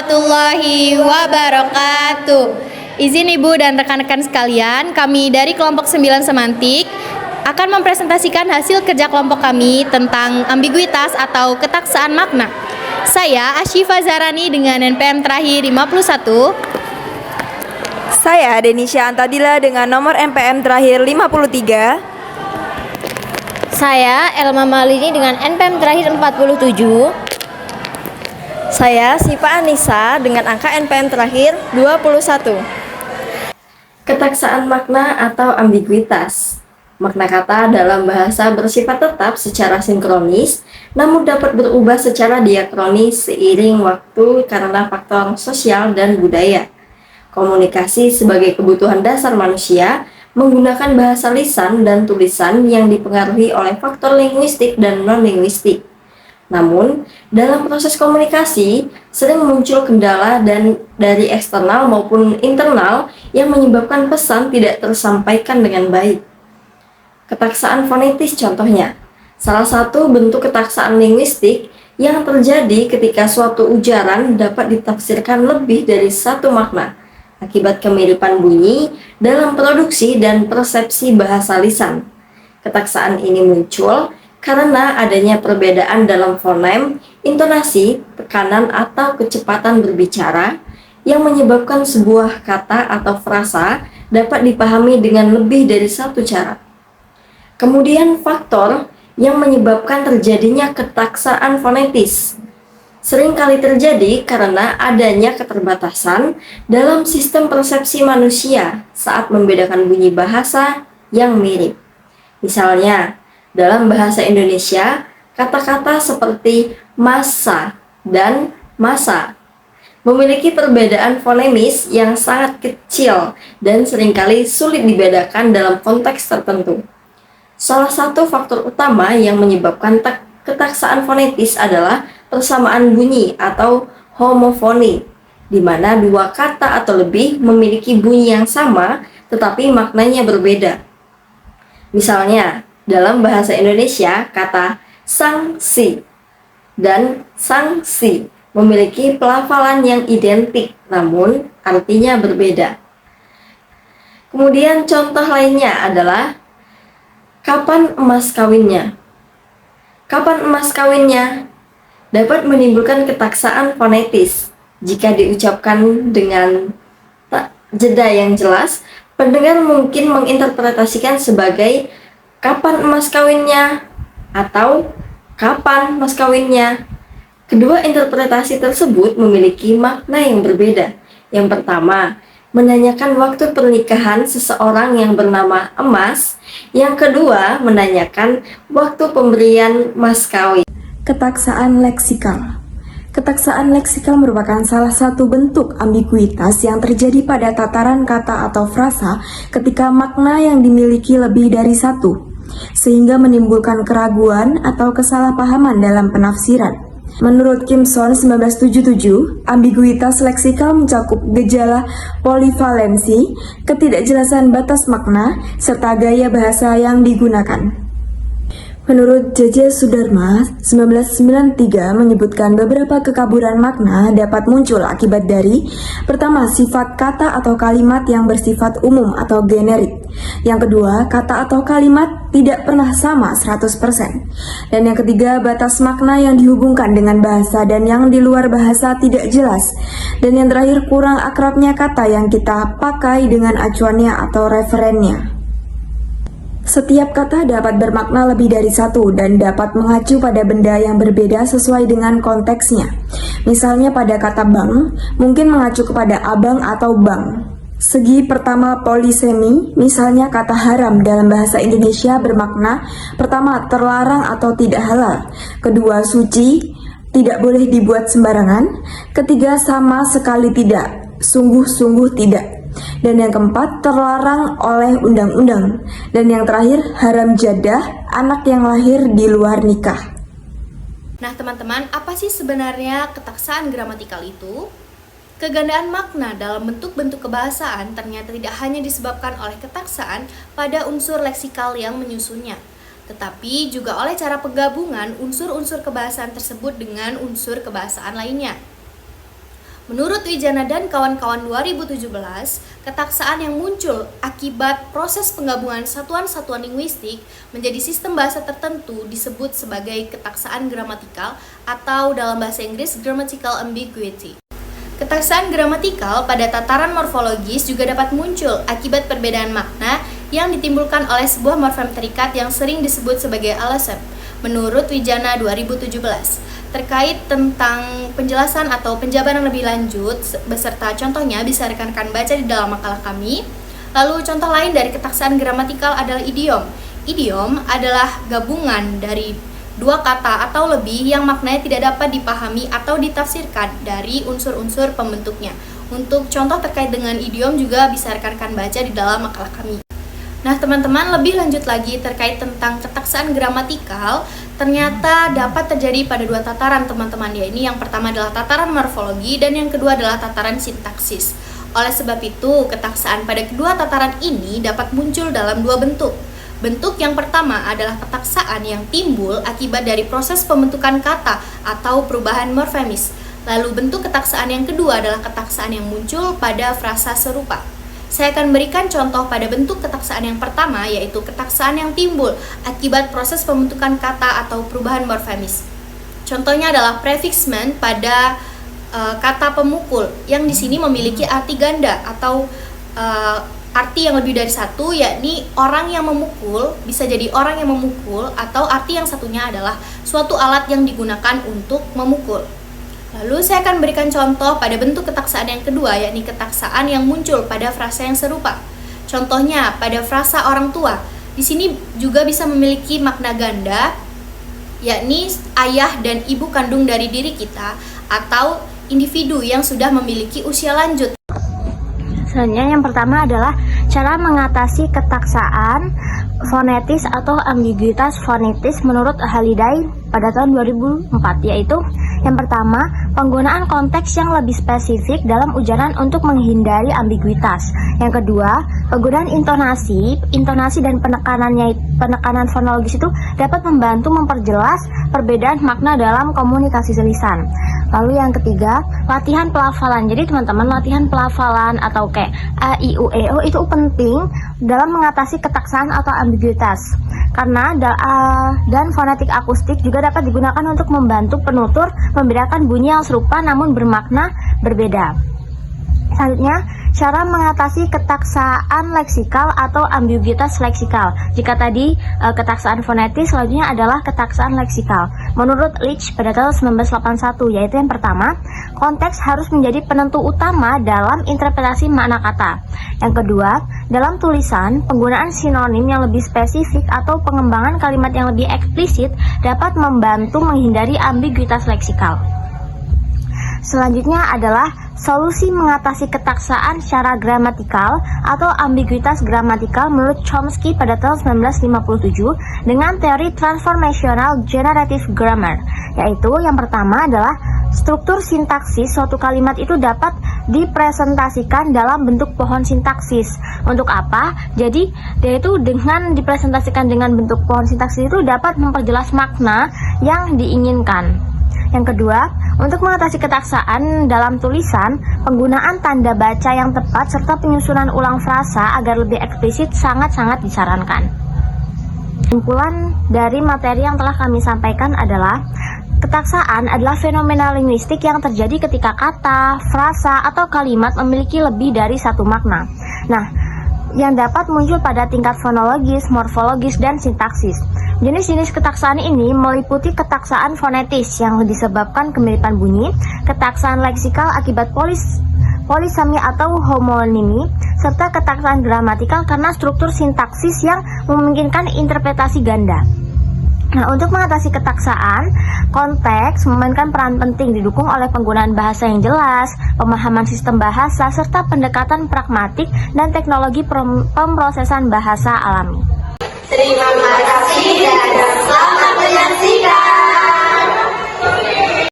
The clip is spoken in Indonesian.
warahmatullahi wabarakatuh. Izin Ibu dan rekan-rekan sekalian, kami dari kelompok 9 Semantik akan mempresentasikan hasil kerja kelompok kami tentang ambiguitas atau ketaksaan makna. Saya Ashifa Zarani dengan NPM terakhir 51. Saya Denisha Antadila dengan nomor NPM terakhir 53. Saya Elma Malini dengan NPM terakhir 47. Saya Siva Anissa dengan angka NPM terakhir 21. Ketaksaan makna atau ambiguitas. Makna kata dalam bahasa bersifat tetap secara sinkronis, namun dapat berubah secara diakronis seiring waktu karena faktor sosial dan budaya. Komunikasi sebagai kebutuhan dasar manusia menggunakan bahasa lisan dan tulisan yang dipengaruhi oleh faktor linguistik dan non-linguistik. Namun, dalam proses komunikasi sering muncul kendala dan dari eksternal maupun internal yang menyebabkan pesan tidak tersampaikan dengan baik. Ketaksaan fonetis contohnya, salah satu bentuk ketaksaan linguistik yang terjadi ketika suatu ujaran dapat ditafsirkan lebih dari satu makna akibat kemiripan bunyi dalam produksi dan persepsi bahasa lisan. Ketaksaan ini muncul karena adanya perbedaan dalam fonem, intonasi, tekanan atau kecepatan berbicara yang menyebabkan sebuah kata atau frasa dapat dipahami dengan lebih dari satu cara. Kemudian faktor yang menyebabkan terjadinya ketaksaan fonetis sering kali terjadi karena adanya keterbatasan dalam sistem persepsi manusia saat membedakan bunyi bahasa yang mirip. Misalnya, dalam bahasa Indonesia, kata-kata seperti masa dan masa memiliki perbedaan fonemis yang sangat kecil dan seringkali sulit dibedakan dalam konteks tertentu. Salah satu faktor utama yang menyebabkan ketaksaan fonetis adalah persamaan bunyi atau homofoni, di mana dua kata atau lebih memiliki bunyi yang sama tetapi maknanya berbeda. Misalnya, dalam bahasa Indonesia, kata sanksi dan sanksi memiliki pelafalan yang identik namun artinya berbeda. Kemudian contoh lainnya adalah kapan emas kawinnya. Kapan emas kawinnya dapat menimbulkan ketaksaan fonetis. Jika diucapkan dengan jeda yang jelas, pendengar mungkin menginterpretasikan sebagai kapan emas kawinnya atau kapan mas kawinnya. Kedua interpretasi tersebut memiliki makna yang berbeda. Yang pertama, menanyakan waktu pernikahan seseorang yang bernama Emas. Yang kedua, menanyakan waktu pemberian mas kawin. Ketaksaan leksikal. Ketaksaan leksikal merupakan salah satu bentuk ambiguitas yang terjadi pada tataran kata atau frasa ketika makna yang dimiliki lebih dari satu, sehingga menimbulkan keraguan atau kesalahpahaman dalam penafsiran. Menurut Kimson 1977, ambiguitas leksikal mencakup gejala polivalensi, ketidakjelasan batas makna, serta gaya bahasa yang digunakan. Menurut J.J. Sudarma, 1993 menyebutkan beberapa kekaburan makna dapat muncul akibat dari: pertama, sifat kata atau kalimat yang bersifat umum atau generik. Yang kedua, kata atau kalimat tidak pernah sama 100%. Dan yang ketiga, batas makna yang dihubungkan dengan bahasa dan yang di luar bahasa tidak jelas. Dan yang terakhir, kurang akrabnya kata yang kita pakai dengan acuannya atau referennya. Setiap kata dapat bermakna lebih dari satu dan dapat mengacu pada benda yang berbeda sesuai dengan konteksnya. Misalnya pada kata bank, mungkin mengacu kepada abang atau bank. Segi pertama polisemi, misalnya kata haram dalam bahasa Indonesia bermakna: pertama, terlarang atau tidak halal. Kedua, suci, tidak boleh dibuat sembarangan. Ketiga, sama sekali tidak, sungguh-sungguh tidak. Dan yang keempat, terlarang oleh undang-undang. Dan yang terakhir, haram jadah, anak yang lahir di luar nikah. Nah teman-teman, apa sih sebenarnya ketaksaan gramatikal itu? Kegandaan makna dalam bentuk-bentuk kebahasaan ternyata tidak hanya disebabkan oleh ketaksaan pada unsur leksikal yang menyusunnya, tetapi juga oleh cara penggabungan unsur-unsur kebahasaan tersebut dengan unsur kebahasaan lainnya. Menurut Wijana dan kawan-kawan 2017, ketaksaan yang muncul akibat proses penggabungan satuan-satuan linguistik menjadi sistem bahasa tertentu disebut sebagai ketaksaan gramatikal atau dalam bahasa Inggris grammatical ambiguity. Ketaksaan gramatikal pada tataran morfologis juga dapat muncul akibat perbedaan makna yang ditimbulkan oleh sebuah morfem terikat yang sering disebut sebagai allocept. Menurut Wijana 2017, terkait tentang penjelasan atau penjabaran lebih lanjut beserta contohnya bisa rekan-rekan baca di dalam makalah kami. Lalu contoh lain dari ketaksaan gramatikal adalah idiom. Idiom adalah gabungan dari dua kata atau lebih yang maknanya tidak dapat dipahami atau ditafsirkan dari unsur-unsur pembentuknya. Untuk contoh terkait dengan idiom juga bisa rekan-rekan baca di dalam makalah kami. Nah teman-teman, lebih lanjut lagi terkait tentang ketaksaan gramatikal ternyata dapat terjadi pada dua tataran teman-teman, ya. Ini yang pertama adalah tataran morfologi dan yang kedua adalah tataran sintaksis. Oleh sebab itu, ketaksaan pada kedua tataran ini dapat muncul dalam dua bentuk. Bentuk yang pertama adalah ketaksaan yang timbul akibat dari proses pembentukan kata atau perubahan morfemis. Lalu bentuk ketaksaan yang kedua adalah ketaksaan yang muncul pada frasa serupa. Saya akan berikan contoh pada bentuk ketaksaan yang pertama, yaitu ketaksaan yang timbul akibat proses pembentukan kata atau perubahan morfemis. Contohnya adalah prefixment pada kata pemukul, yang di sini memiliki arti ganda atau arti yang lebih dari satu, yakni orang yang memukul, bisa jadi orang yang memukul, atau arti yang satunya adalah suatu alat yang digunakan untuk memukul. Lalu saya akan berikan contoh pada bentuk ketaksaan yang kedua, yakni ketaksaan yang muncul pada frasa yang serupa. Contohnya pada frasa orang tua. Di sini juga bisa memiliki makna ganda, yakni ayah dan ibu kandung dari diri kita atau individu yang sudah memiliki usia lanjut. Selanjutnya yang pertama adalah cara mengatasi ketaksaan fonetis atau ambiguitas fonetis menurut Halliday pada tahun 2004, yaitu yang pertama, penggunaan konteks yang lebih spesifik dalam ujaran untuk menghindari ambiguitas. Yang kedua, penggunaan intonasi dan penekanan fonologis itu dapat membantu memperjelas perbedaan makna dalam komunikasi lisan. Lalu yang ketiga, latihan pelafalan. Jadi teman-teman, latihan pelafalan atau kayak A, I, U, E, O itu penting dalam mengatasi ketaksaan atau ambiguitas. Karena dan fonetik akustik juga dapat digunakan untuk membantu penutur membedakan bunyi yang serupa namun bermakna berbeda. Selanjutnya, cara mengatasi ketaksaan leksikal atau ambiguitas leksikal. Jika tadi ketaksaan fonetis, selanjutnya adalah ketaksaan leksikal. Menurut Leach pada tahun 1981, yaitu yang pertama, konteks harus menjadi penentu utama dalam interpretasi makna kata. Yang kedua, dalam tulisan, penggunaan sinonim yang lebih spesifik atau pengembangan kalimat yang lebih eksplisit dapat membantu menghindari ambiguitas leksikal. Selanjutnya adalah solusi mengatasi ketaksaan secara gramatikal atau ambiguitas gramatikal menurut Chomsky pada tahun 1957 dengan teori transformational generative grammar, yaitu yang pertama adalah struktur sintaksis suatu kalimat itu dapat dipresentasikan dalam bentuk pohon sintaksis. Untuk apa? Jadi, yaitu dengan dipresentasikan dengan bentuk pohon sintaksis itu dapat memperjelas makna yang diinginkan. Yang kedua, untuk mengatasi ketaksaan dalam tulisan, penggunaan tanda baca yang tepat serta penyusunan ulang frasa agar lebih eksplisit sangat-sangat disarankan. Kesimpulan dari materi yang telah kami sampaikan adalah ketaksaan adalah fenomena linguistik yang terjadi ketika kata, frasa, atau kalimat memiliki lebih dari satu makna. Nah, yang dapat muncul pada tingkat fonologis, morfologis, dan sintaksis. Jenis-jenis ketaksaan ini meliputi ketaksaan fonetis yang disebabkan kemiripan bunyi, ketaksaan leksikal akibat polisemi atau homonimi, serta ketaksaan gramatikal karena struktur sintaksis yang memungkinkan interpretasi ganda. Nah, untuk mengatasi ketaksaan, konteks memainkan peran penting didukung oleh penggunaan bahasa yang jelas, pemahaman sistem bahasa, serta pendekatan pragmatik dan teknologi pemrosesan bahasa alami. Terima kasih dan selamat menyaksikan.